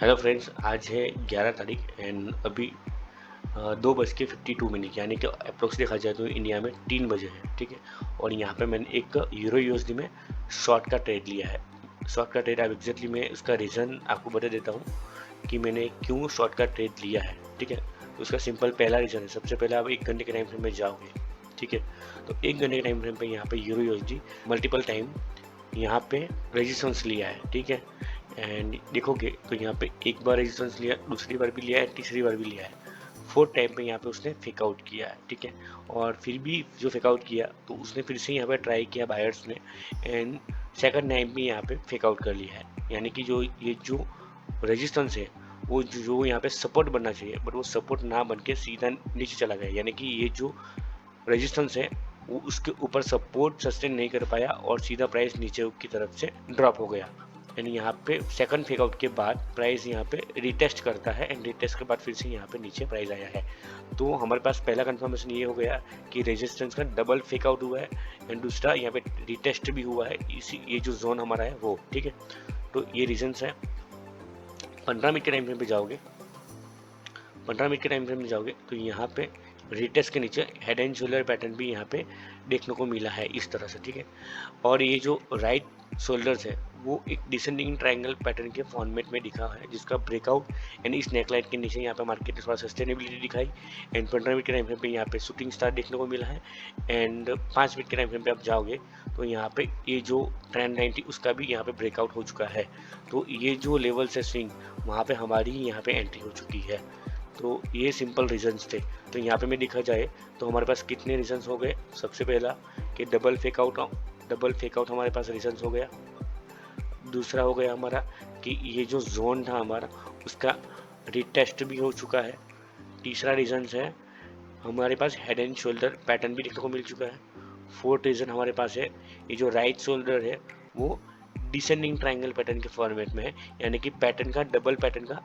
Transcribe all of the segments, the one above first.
Hello friends, आज है 11 तारीख एंड अभी 2:52 यानी कि अप्रोक्स देखा जाए तो इंडिया में 3 बजे है। ठीक है, और यहाँ पे मैंने एक यूरो यूएसडी में शॉर्ट का ट्रेड लिया है। शॉर्ट का ट्रेड अब एग्जैक्टली मैं उसका रीज़न आपको बता देता हूँ कि मैंने क्यों शॉर्ट का ट्रेड लिया है। ठीक है, तो उसका सिंपल पहला रीज़न है। सबसे पहले आप 1 घंटे के टाइम फ्रेम में जाओगे। ठीक है, तो 1 घंटे के टाइम फ्रेम पे यहाँ पे यूरो यूएसडी मल्टीपल टाइम यहाँ पे रेजिस्टेंस लिया है। ठीक है, एंड देखोगे तो यहाँ पे एक बार रेजिस्टेंस लिया, दूसरी बार भी लिया है, तीसरी बार भी लिया है, फोर्थ टाइम पे यहाँ पे उसने फेक आउट किया है। ठीक है, और फिर भी जो फेक आउट किया तो उसने फिर से यहाँ पे ट्राई किया बायर्स ने, एंड सेकंड टाइम भी यहाँ पे फेक आउट कर लिया है। यानी कि जो ये जो रेजिस्टेंस है वो जो यहाँ पे सपोर्ट बनना चाहिए, बट वो सपोर्ट ना बन के सीधा नीचे चला गया। यानी कि ये जो रेजिस्टेंस है वो उसके ऊपर सपोर्ट सस्टेन नहीं कर पाया और सीधा प्राइस नीचे की तरफ से ड्रॉप हो गया। यानी यहाँ पे सेकंड फेक आउट के बाद प्राइस यहाँ पे रिटेस्ट करता है एंड रिटेस्ट के बाद फिर से यहाँ पे नीचे प्राइस आया है। तो हमारे पास पहला कंफर्मेशन ये हो गया कि रेजिस्टेंस का डबल फेक आउट हुआ है एंड दूसरा यहाँ पे रिटेस्ट भी हुआ है, इसी ये जो जोन हमारा है वो। ठीक है, तो ये रीजंस है। 15 मिनट के टाइम फ्रेम पे जाओगे, 15 मिनट के टाइम फ्रेम में जाओगे तो यहाँ पे रिटेस्ट के नीचे हेड एंड शोल्डर पैटर्न भी यहाँ पे देखने को मिला है इस तरह से। ठीक है, और ये जो राइट शोल्डर्स है वो एक डिसेंडिंग ट्रायंगल पैटर्न के फॉर्मेट में दिखा है, जिसका ब्रेकआउट एंड इस नेकलाइन के नीचे यहाँ पे मार्केट ने थोड़ा सस्टेनेबिलिटी दिखाई एंड 15 मिनट के टाइम फ्रेम पे यहाँ पे शूटिंग स्टार देखने को मिला है एंड 5 मिनट के टाइम फ्रेम पे आप जाओगे तो यहाँ पे ये जो ट्रेंड लाइन थी उसका भी यहाँ पे ब्रेकआउट हो चुका है। तो ये जो लेवल से स्विंग वहाँ पे हमारी यहाँ पे एंट्री हो चुकी है। तो ये सिंपल रीजंस थे। तो यहाँ पे में देखा जाए तो हमारे पास कितने रीजंस हो गए। सबसे पहला कि डबल फेकआउट हमारे पास रीजंस हो गया। दूसरा हो गया हमारा कि ये जो जोन था हमारा उसका रिटेस्ट भी हो चुका है। तीसरा रीजंस है हमारे पास हेड एंड शोल्डर पैटर्न भी देखने को मिल चुका है। फोर्थ रीजन हमारे पास है ये जो राइट शोल्डर है वो डिसेंडिंग ट्रायंगल पैटर्न के फॉर्मेट में है, यानी कि पैटर्न का डबल पैटर्न का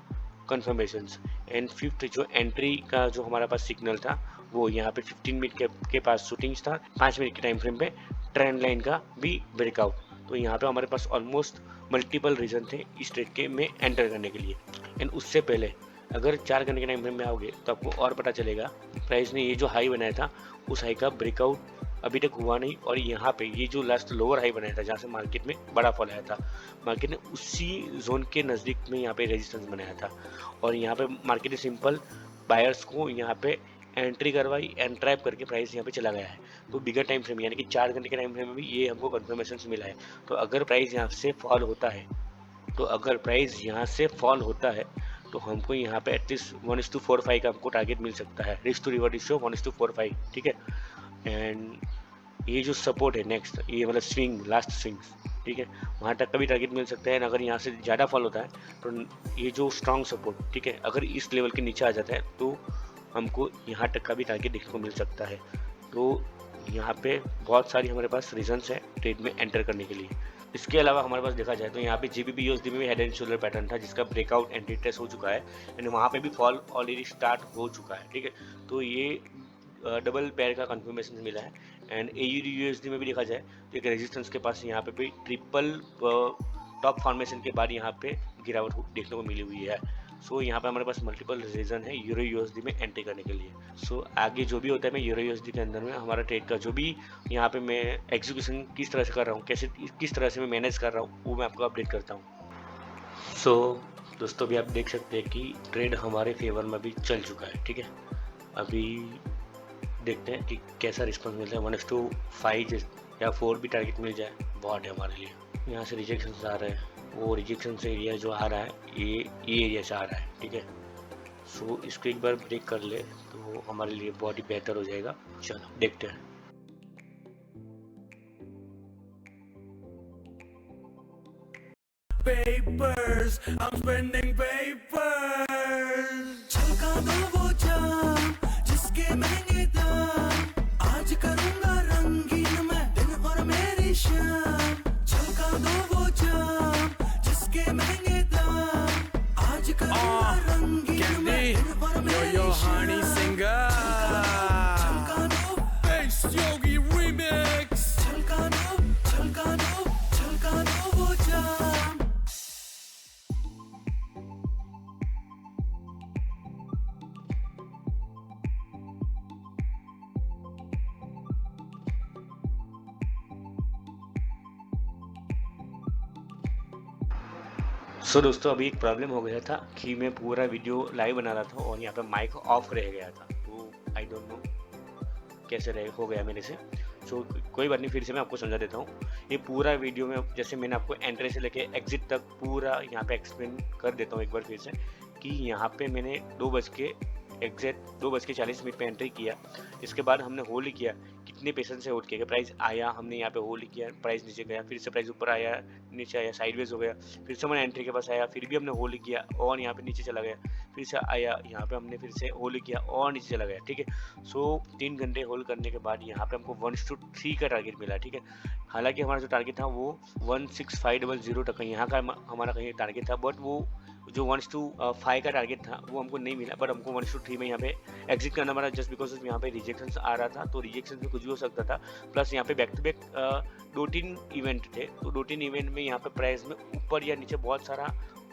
कन्फर्मेशंस। एंड फिफ्थ जो एंट्री का जो हमारा पास सिग्नल था वो यहाँ पे 15 मिनट के पास शूटिंग स्टार, 5 मिनट के टाइम फ्रेम पे ट्रेंड लाइन का भी ब्रेकआउट। तो यहाँ पे हमारे पास ऑलमोस्ट मल्टीपल रीजन थे इस ट्रेड के में एंटर करने के लिए। एंड उससे पहले अगर 4 घंटे के टाइम फ्रेम में आओगे तो आपको और पता चलेगा प्राइस ने ये जो हाई बनाया था उस हाई का ब्रेकआउट अभी तक हुआ नहीं, और यहाँ पे ये जो लास्ट लोअर हाई बनाया था जहाँ से मार्केट में बड़ा फॉल आया था, मार्केट ने उसी जोन के नज़दीक में यहाँ पे रेजिस्टेंस बनाया था और यहाँ पे मार्केट ने सिंपल बायर्स को यहाँ पे एंट्री करवाई एंड ट्रैप करके प्राइस यहाँ पे चला गया है। तो बिगर टाइम फ्रेम यानी कि 4 घंटे के टाइम फ्रेम में भी ये हमको कन्फर्मेशन मिला है। तो अगर प्राइस यहाँ से फॉल होता है तो हमको यहाँ पे एटलीस्ट 1:45 का हमको टारगेट मिल सकता है। Risk to reward ratio 1:45। ठीक है, एंड ये जो सपोर्ट है नेक्स्ट, ये मतलब स्विंग, लास्ट स्विंग, ठीक है, वहाँ तक का भी टारगेट मिल सकता है। अगर यहाँ से ज़्यादा फॉल होता है तो ये जो स्ट्रॉन्ग सपोर्ट, ठीक है, अगर इस लेवल के नीचे आ जाता है तो हमको यहाँ तक का भी टारगेट देखने को मिल सकता है। तो यहाँ पे बहुत सारी हमारे पास रीजंस है ट्रेड में एंटर करने के लिए। इसके अलावा हमारे पास देखा जाए तो यहाँ पे GBP USD में भी हेड एंड शोल्डर पैटर्न था जिसका ब्रेकआउट एंड रिटेस्ट हो चुका है एंड वहाँ पे भी फॉल ऑलरेडी स्टार्ट हो चुका है। ठीक है, तो ये डबल पेयर का कंफर्मेशन मिला है। एंड AUD USD में भी देखा जाए तो एक रेजिस्टेंस के पास यहाँ पे भी ट्रिपल टॉप फॉर्मेशन के बाद यहाँ पे गिरावट देखने को मिली हुई है। सो यहाँ पे हमारे पास मल्टीपल रीजन है यूरो USD में एंट्री करने के लिए। सो आगे जो भी होता है मैं यूरो USD के अंदर में हमारा ट्रेड का जो भी यहाँ पे मैं एग्जीक्यूशन किस तरह से कर रहा हूँ, कैसे किस तरह से मैं मैनेज कर रहा हूँ वो मैं आपको अपडेट करता हूँ। सो दोस्तों भी आप देख सकते हैं कि ट्रेड हमारे फेवर में भी चल चुका है। ठीक है, अभी देखते हैं कि कैसा रिस्पॉन्स मिलता है। 1:5 या 4 भी टारगेट मिल जाए बहुत है हमारे लिए। यहाँ से रिजेक्शन आ रहे हैं, वो रिजेक्शन से एरिया जो आ रहा है ये एरिया से आ रहा है। ठीक है, सो इसको एक बार ब्रेक कर ले तो हमारे लिए बहुत ही बेहतर हो जाएगा। चलो देखते हैं। Papers, I'm spending papers. छलका दो वो जाम जिसके महंगे दाम, आज करूँगा रंगीन मैं दिन और मेरी शाम। छलका दो वो जाम जिसके महंगे दाम, आज करूँगा रंगीन मैं दिन और मेरी शाम। छलका दो Ace Yogi remix. छलका दो वो जाम। सो दोस्तों अभी एक प्रॉब्लम हो गया था कि मैं पूरा वीडियो लाइव बना रहा था और यहाँ पे माइक ऑफ रह गया था, तो आई डोंट नो कैसे रह हो गया मेरे से। सो कोई बात नहीं, फिर से मैं आपको समझा देता हूँ। ये पूरा वीडियो में जैसे मैंने आपको एंट्री से लेके एग्जिट तक पूरा यहाँ पे एक्सप्लेन कर देता हूँ एक बार फिर से, कि यहाँ पे मैंने 2:40 पे एंट्री किया। इसके बाद हमने होल्ड किया, कितने पेशेंट से होल्ड किया, प्राइस आया, हमने यहाँ पे होल्ड किया, प्राइस नीचे गया, फिर से प्राइस ऊपर आया, नीचे आया, साइडवेज हो गया, फिर से मैंने एंट्री के पास आया, फिर भी हमने होल्ड किया और यहाँ पे नीचे चला गया, फिर से आया, यहाँ पे हमने फिर से होल्ड किया और नीचे चला गया, ठीक है। सो 3 घंटे होल्ड करने के बाद यहाँ पे हमको 1:3 का टारगेट मिला, ठीक है। हालांकि हमारा जो टारगेट था वो 16500 तक का यहाँ का हमारा कहीं टारगेट था, बट वो जो 1:5 का टारगेट था वो हमको नहीं मिला, बट हमको 1:3 में यहाँ पे एग्जिट करना पड़ा, जस्ट बिकॉज यहाँ पे रिजेक्शन आ रहा था, तो रिजेक्शन में कुछ भी हो सकता था। प्लस यहाँ पे बैक टू बैक 2-3 इवेंट थे, तो 2-3 इवेंट में यहाँ पे प्राइस में ऊपर या नीचे बहुत सारा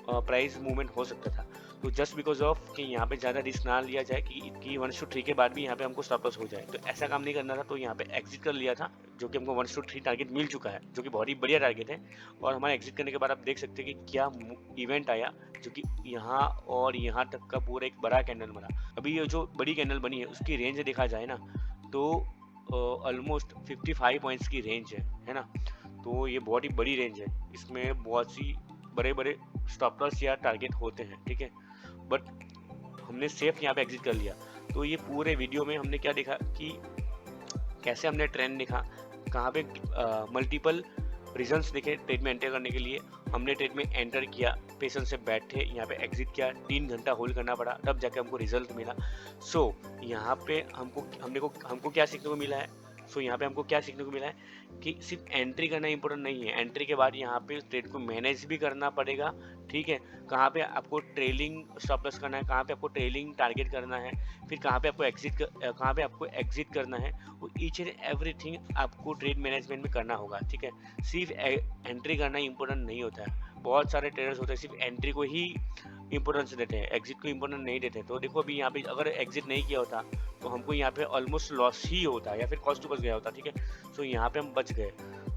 प्राइस मूवमेंट हो सकता था। तो जस्ट बिकॉज ऑफ कि यहाँ पे ज़्यादा रिस्क ना लिया जाए कि 1:3 के बाद भी यहाँ पे हमको स्टॉप लॉस हो जाए, तो ऐसा काम नहीं करना था। तो यहाँ पे एग्जिट कर लिया था, जो कि हमको 1:3 टारगेट मिल चुका है, जो कि बहुत ही बढ़िया टारगेट है। और हमारा एग्जिट करने के बाद आप देख सकते हैं कि क्या इवेंट आया, जो कि यहाँ और यहाँ तक का पूरा एक बड़ा कैंडल बना। अभी ये जो बड़ी कैंडल बनी है उसकी रेंज देखा जाए ना, तो ऑलमोस्ट 55 पॉइंट्स की रेंज है ना। तो ये बहुत ही बड़ी रेंज है, इसमें बहुत सी बड़े बड़े स्टॉप लॉस या टारगेट होते हैं, ठीक है। बट हमने सेफ यहाँ पे एग्जिट कर लिया। तो ये पूरे वीडियो में हमने क्या देखा कि कैसे हमने ट्रेंड देखा, कहाँ पे मल्टीपल रीजंस देखे ट्रेड में एंटर करने के लिए। हमने ट्रेड में एंटर किया, पेशेंस से बैठे, यहाँ पे एग्जिट किया, 3 घंटा होल्ड करना पड़ा, तब जाके हमको रिजल्ट मिला। सो यहाँ पे हमको क्या सीखने को मिला है, यहाँ पे हमको क्या सीखने को मिला है कि सिर्फ एंट्री करना इंपॉर्टेंट नहीं है, एंट्री के बाद यहाँ पे ट्रेड को मैनेज भी करना पड़ेगा, ठीक है। कहाँ पे आपको ट्रेलिंग स्टॉप लॉस करना है, कहाँ पे आपको ट्रेलिंग टारगेट करना है, फिर कहाँ पे आपको एग्जिट करना है, वो ईच एंड एवरीथिंग आपको ट्रेड मैनेजमेंट में करना होगा, ठीक है। सिर्फ एंट्री करना इंपॉर्टेंट नहीं होता है। बहुत सारे ट्रेडर्स होते हैं सिर्फ एंट्री को ही इंपॉर्टेंस देते हैं, एग्जिट को इंपॉर्टेंट नहीं देते। तो देखो अभी यहाँ पे अगर एग्जिट नहीं किया होता तो हमको यहाँ पे ऑलमोस्ट लॉस ही होता या फिर कॉस्ट टू बच गया होता, ठीक है। सो यहाँ पे हम बच गए।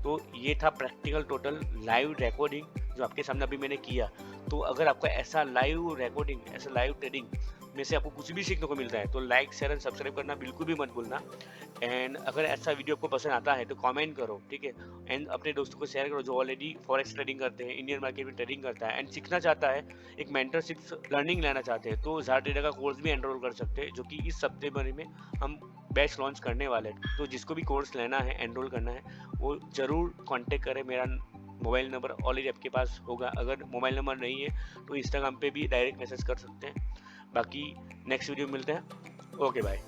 तो ये था प्रैक्टिकल टोटल लाइव रिकॉर्डिंग जो आपके सामने अभी मैंने किया। तो अगर आपको ऐसा लाइव रिकॉर्डिंग, ऐसा लाइव ट्रेडिंग में से आपको कुछ भी सीखने को मिलता है तो लाइक, शेयर एंड सब्सक्राइब करना बिल्कुल भी मत भूलना। एंड अगर ऐसा वीडियो आपको पसंद आता है तो कमेंट करो, ठीक है। एंड अपने दोस्तों को शेयर करो जो ऑलरेडी फॉरेक्स ट्रेडिंग करते हैं, इंडियन मार्केट में ट्रेडिंग करता है एंड सीखना चाहता है, एक मेंटरशिप लर्निंग लेना चाहते हैं, तो ज़ारा ट्रेडर का कोर्स भी एनरोल कर सकते हैं, जो कि इस सितंबर में हम बैच लॉन्च करने वाले हैं। तो जिसको भी कोर्स लेना है, एनरोल करना है, वो ज़रूर कॉन्टेक्ट करें। मेरा मोबाइल नंबर ऑलरेडी आपके पास होगा, अगर मोबाइल नंबर नहीं है तो इंस्टाग्राम पे भी डायरेक्ट मैसेज कर सकते हैं। बाकी नेक्स्ट वीडियो मिलते हैं, ओके बाय।